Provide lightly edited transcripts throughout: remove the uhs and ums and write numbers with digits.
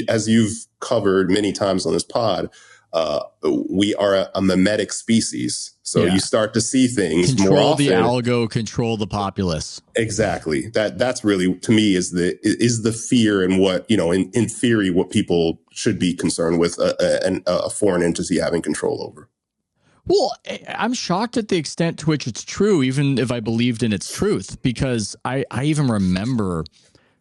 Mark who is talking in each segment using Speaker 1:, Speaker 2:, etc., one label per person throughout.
Speaker 1: as you've covered many times on this pod, we are a mimetic species. So you start to see things more often.
Speaker 2: Control the algo, control the populace.
Speaker 1: Exactly. That's really, to me, is the fear, and what, in theory, what people should be concerned with a foreign entity having control over.
Speaker 2: Well, I'm shocked at the extent to which it's true, even if I believed in its truth, because I even remember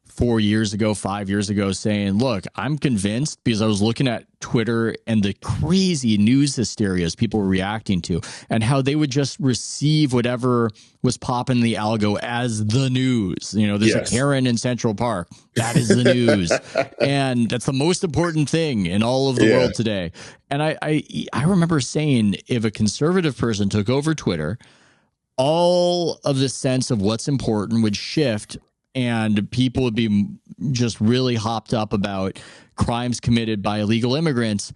Speaker 2: 4 years ago, 5 years ago, saying, look, I'm convinced, because I was looking at Twitter and the crazy news hysterias people were reacting to, and how they would just receive whatever was popping in the algo as the news. There's a Karen in Central Park. That is the news. And that's the most important thing in all of the world today. And I remember saying, if a conservative person took over Twitter, all of the sense of what's important would shift, and people would be just really hopped up about crimes committed by illegal immigrants.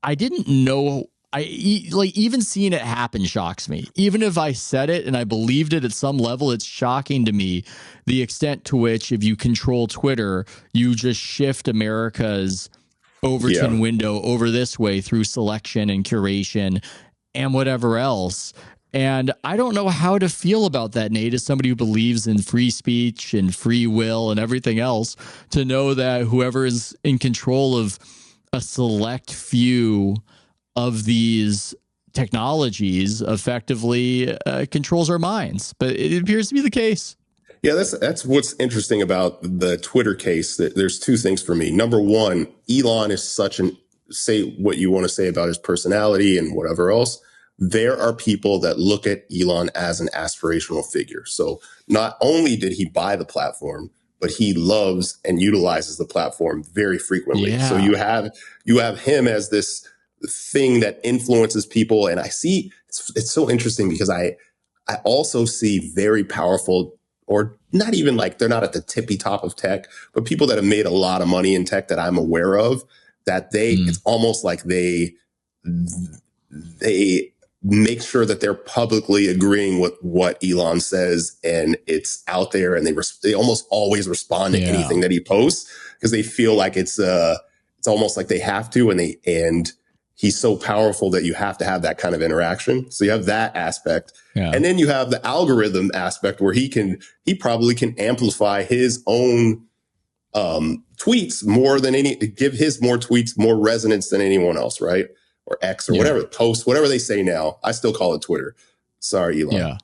Speaker 2: I didn't know. Even seeing it happen shocks me. Even if I said it and I believed it at some level, it's shocking to me the extent to which, if you control Twitter, you just shift America's Overton window over this way through selection and curation and whatever else. And I don't know how to feel about that, Nate, as somebody who believes in free speech and free will and everything else, to know that whoever is in control of a select few of these technologies effectively controls our minds. But it appears to be the case.
Speaker 1: Yeah, that's what's interesting about the Twitter case. There's two things for me. Number one, Elon is say what you want to say about his personality and whatever else. There are people that look at Elon as an aspirational figure. So not only did he buy the platform, but he loves and utilizes the platform very frequently. Yeah. So you have him as this thing that influences people. And I see it's so interesting, because I also see very powerful, or not even like they're not at the tippy top of tech, but people that have made a lot of money in tech that I'm aware of, that it's almost like they make sure that they're publicly agreeing with what Elon says, and it's out there, and they almost always respond to anything that he posts, because they feel like it's almost like they have to, and he's so powerful that you have to have that kind of interaction. So you have that aspect. Yeah. And then you have the algorithm aspect, where he probably can amplify his own tweets more than give his more tweets more resonance than anyone else, right? Or X or whatever, post, whatever they say now. I still call it Twitter. Sorry, Elon. Yeah.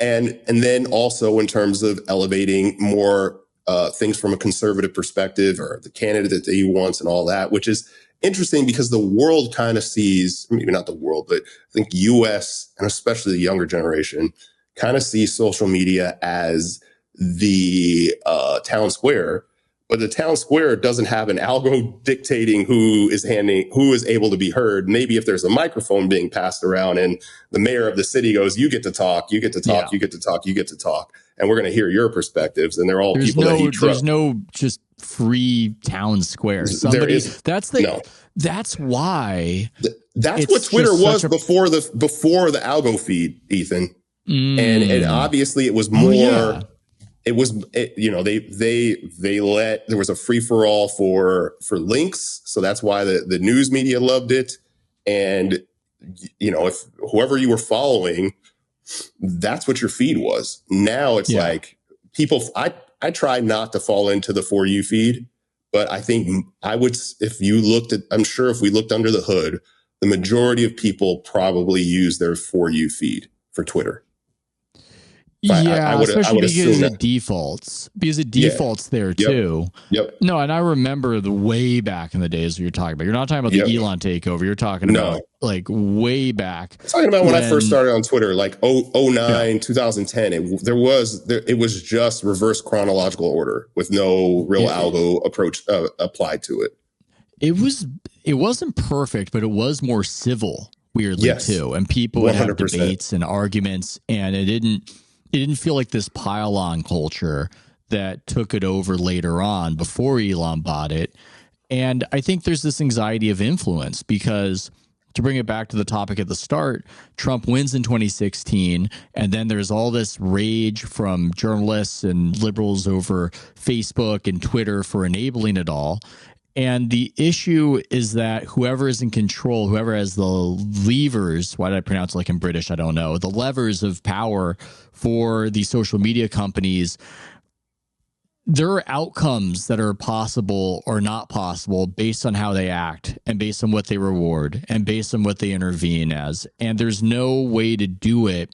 Speaker 1: And then also in terms of elevating more things from a conservative perspective, or the candidate that he wants and all that, which is interesting, because the world kind of sees, maybe not the world, but I think US, and especially the younger generation, kind of sees social media as the town square. But the town square doesn't have an algo dictating who is able to be heard. Maybe if there's a microphone being passed around and the mayor of the city goes, you get to talk, you get to talk, you get to talk, you get to talk. And we're going to hear your perspectives. And they're all people that he trusts.
Speaker 2: There's no just free town square. That's why.
Speaker 1: That's what Twitter was before the algo feed, Ethan. And obviously it was more. Oh, yeah. There was a free for all for links. So that's why the news media loved it. And, if whoever you were following, that's what your feed was. Now it's like people, I try not to fall into the For You feed, but I think if we looked under the hood, the majority of people probably use their For You feed for Twitter.
Speaker 2: Especially because it defaults. There too.
Speaker 1: Yep.
Speaker 2: No, and I remember the way back in the days you're talking about. You're not talking about the Elon takeover. You're talking about like way back.
Speaker 1: I'm talking about when I first started on Twitter, like 2009, 2010. It was just reverse chronological order with no real algo approach applied to it.
Speaker 2: It wasn't perfect, but it was more civil, weirdly too. And people would have debates and arguments, and it didn't feel like this pile-on culture that took it over later on before Elon bought it. And I think there's this anxiety of influence, because to bring it back to the topic at the start, Trump wins in 2016, and then there's all this rage from journalists and liberals over Facebook and Twitter for enabling it all. And the issue is that whoever is in control, whoever has the levers, why did I pronounce it like in British? I don't know. The levers of power for the social media companies, there are outcomes that are possible or not possible based on how they act and based on what they reward and based on what they intervene as. And there's no way to do it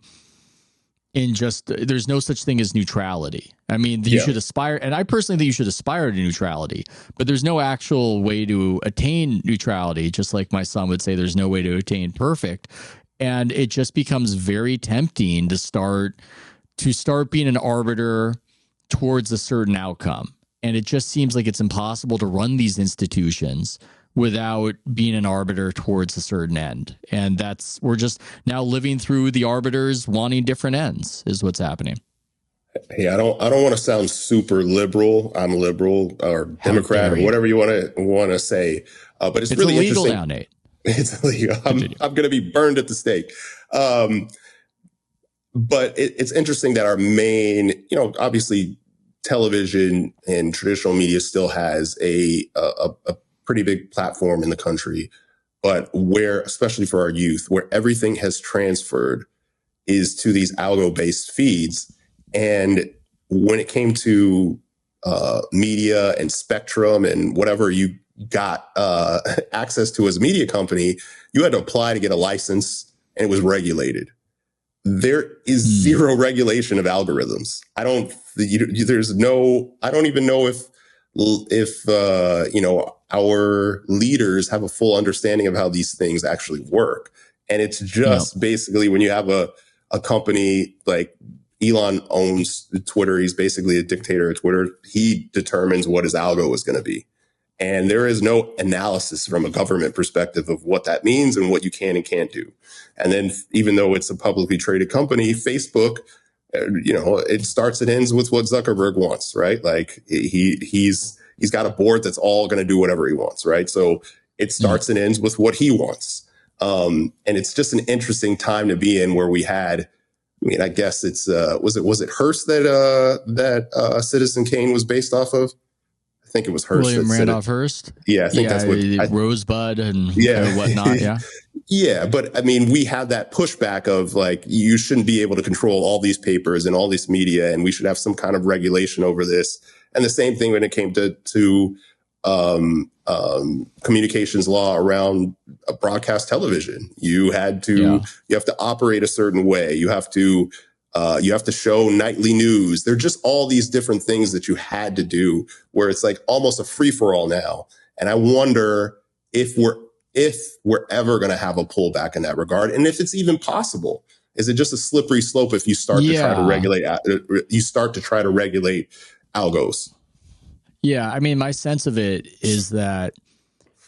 Speaker 2: in just, there's no such thing as neutrality. I mean, you should aspire, and I personally think you should aspire to neutrality, but there's no actual way to attain neutrality. Just like my son would say, there's no way to attain perfect. And it just becomes very tempting to start being an arbiter towards a certain outcome. And it just seems like it's impossible to run these institutions without being an arbiter towards a certain end. And we're just now living through the arbiters wanting different ends is what's happening.
Speaker 1: Hey, I don't want to sound super liberal. I'm liberal or Democrat or whatever you want to say. But it's really
Speaker 2: illegal
Speaker 1: interesting.
Speaker 2: Now, Nate.
Speaker 1: It's illegal. I'm going to be burned at the stake. But it's interesting that our main, obviously television and traditional media still has a pretty big platform in the country, but where, especially for our youth, where everything has transferred is to these algo-based feeds. And when it came to media and Spectrum and whatever you got access to as a media company, you had to apply to get a license, and it was regulated. There is zero regulation of algorithms. I don't even know if our leaders have a full understanding of how these things actually work. And it's just basically when you have a company like Elon owns Twitter, he's basically a dictator of Twitter. He determines what his algo is going to be. And there is no analysis from a government perspective of what that means and what you can and can't do. And then even though it's a publicly traded company, Facebook, it starts and ends with what Zuckerberg wants, right? Like he's got a board that's all going to do whatever he wants, right? So it starts and ends with what he wants. And it's just an interesting time to be in where we had, I guess it's, was it Hearst that Citizen Kane was based off of? I think it was Hearst.
Speaker 2: William Randolph Hearst.
Speaker 1: Yeah, I think that's what
Speaker 2: Rosebud and whatnot. Yeah.
Speaker 1: Yeah, but I mean, we have that pushback of like, you shouldn't be able to control all these papers and all this media, and we should have some kind of regulation over this. And the same thing when it came to communications law around broadcast television. You have to operate a certain way. You have to show nightly news. There are just all these different things that you had to do where it's like almost a free for all now. And I wonder if we're ever going to have a pullback in that regard. And if it's even possible, is it just a slippery slope if you start to try to regulate algos?
Speaker 2: Yeah. I mean, my sense of it is that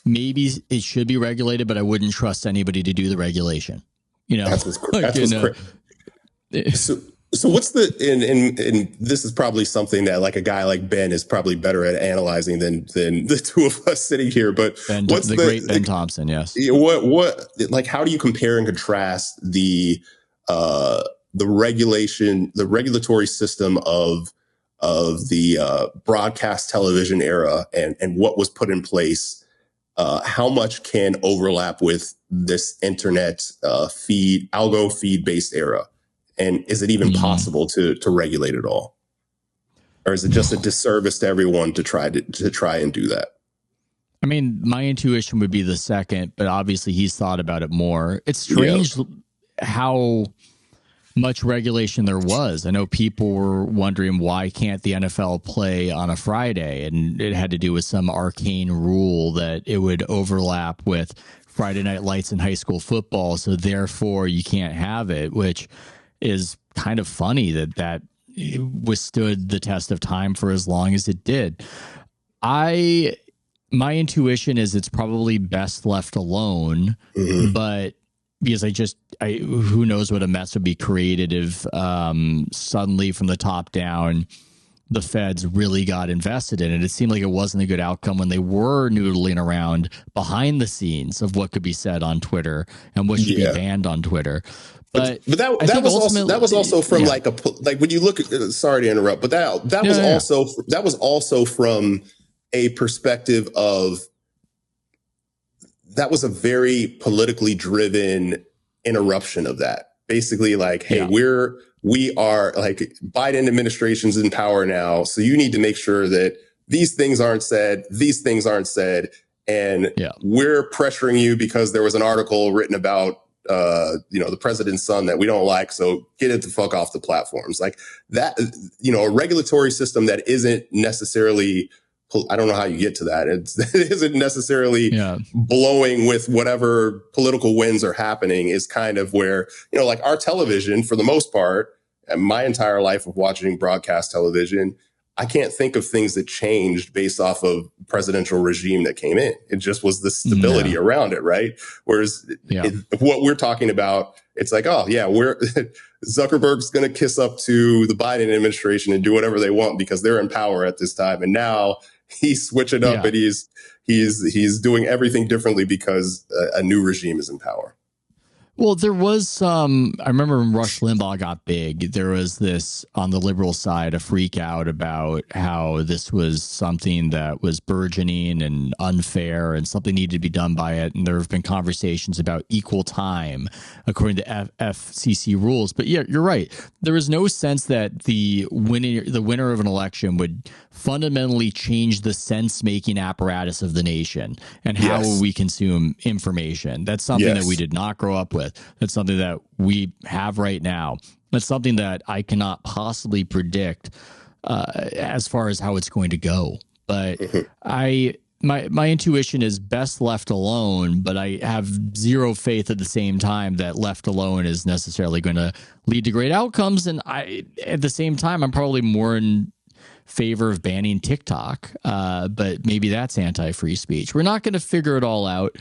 Speaker 2: maybe it should be regulated, but I wouldn't trust anybody to do the regulation.
Speaker 1: So what's and this is probably something that like a guy like Ben is probably better at analyzing than the two of us sitting here. But
Speaker 2: what's the great Ben Thompson? Yes.
Speaker 1: What like how do you compare and contrast the regulatory system of the broadcast television era and what was put in place? How much can overlap with this internet algo feed based era? And is it even possible to regulate it all? Or is it just a disservice to everyone to try and do that?
Speaker 2: I mean, my intuition would be the second, but obviously he's thought about it more. It's strange how much regulation there was. I know people were wondering why can't the NFL play on a Friday? And it had to do with some arcane rule that it would overlap with Friday Night Lights in high school football. So therefore you can't have it, which is kind of funny that it withstood the test of time for as long as it did. My intuition is it's probably best left alone, but because who knows what a mess would be created if suddenly from the top down, the feds really got invested in it. It seemed like it wasn't a good outcome when they were noodling around behind the scenes of what could be said on Twitter and what should be
Speaker 1: Yeah.
Speaker 2: banned on Twitter.
Speaker 1: But
Speaker 2: But
Speaker 1: that
Speaker 2: I think
Speaker 1: that was
Speaker 2: ultimately,
Speaker 1: also from
Speaker 2: yeah,
Speaker 1: like like when you look at, sorry to interrupt, but
Speaker 2: yeah.
Speaker 1: that was also from a perspective of, that was a very politically driven interruption of that. Basically, like, hey,
Speaker 2: Yeah.
Speaker 1: we are like, Biden administration's in power now, so you need to make sure that these things aren't said, and
Speaker 2: Yeah.
Speaker 1: we're pressuring you because there was an article written about the president's son that we don't like, so get it the fuck off the platforms. Like that, a regulatory system that isn't necessarily, I don't know how you get to that. It isn't necessarily
Speaker 2: Yeah.
Speaker 1: blowing with whatever political winds are happening, is kind of where, like our television, for the most part, and my entire life of watching broadcast television, I can't think of things that changed based off of presidential regime that came in. It just was the stability
Speaker 2: Yeah.
Speaker 1: around it, right? Whereas
Speaker 2: Yeah.
Speaker 1: what we're talking about, it's like, oh yeah, Zuckerberg's going to kiss up to the Biden administration and do whatever they want because they're in power at this time. And now he's switching up,
Speaker 2: Yeah.
Speaker 1: and he's doing everything differently because a new regime is in power.
Speaker 2: Well, there was some, I remember when Rush Limbaugh got big, there was this on the liberal side, a freak out about how this was something that was burgeoning and unfair and something needed to be done by it. And there have been conversations about equal time according to FCC rules. But yeah, you're right. There is no sense that the winner of an election would fundamentally change the sense-making apparatus of the nation and how
Speaker 1: Yes.
Speaker 2: we consume information. That's something that we did not grow up with. That's something that we have right now. That's something that I cannot possibly predict as far as how it's going to go. But my intuition is best left alone, but I have zero faith at the same time that left alone is necessarily going to lead to great outcomes. And at the same time, I'm probably more in favor of banning TikTok, but maybe that's anti-free speech. We're not going to figure it all out.